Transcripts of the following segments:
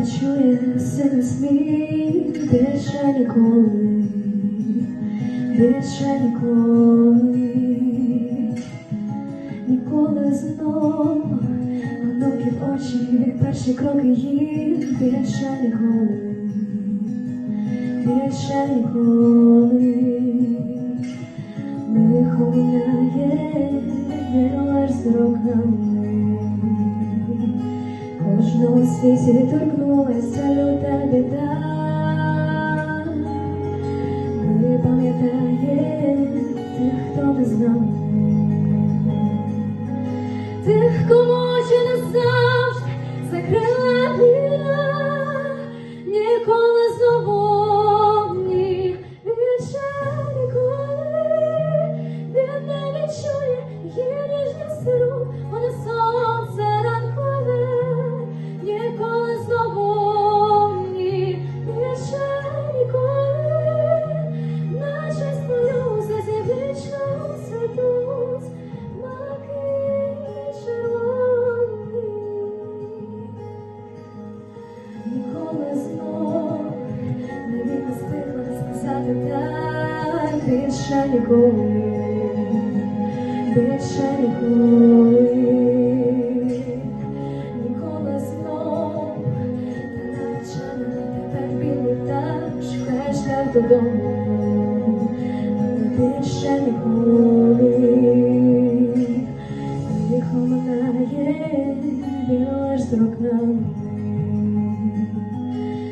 чує сильний сміх, більше ніколи, більше ніколи, ніколи знову однокі очі, перші кроки їх, більше ніколи, більше ніколи. Лихо минає, віриш з роками, кожного світі торкнулася люта біда. Ми пам'ятаємо тих, хто не знав, тих, кому очі назавжди закрила війна. Ніколи знову ні, більше ніколи він не відчує її ніжність рук, вона сонце ранкове. Ніколи знову ні, більше ніколи, наче спалю сльози вічно світуть маки червоні. Ніколи знов навіть не встигла сказати так, більше ніколи, більше ніколи, ніколи знов. Та навчана тепер білий так, шукає шлях додому, але більше ніколи. Лихо минає, віриш з роками,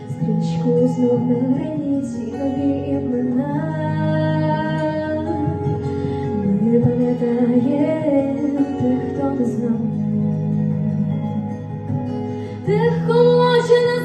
стрічкою знов на границі нові імена. Ми пам'ятаємо тих, хто не знав, тих, кому очі не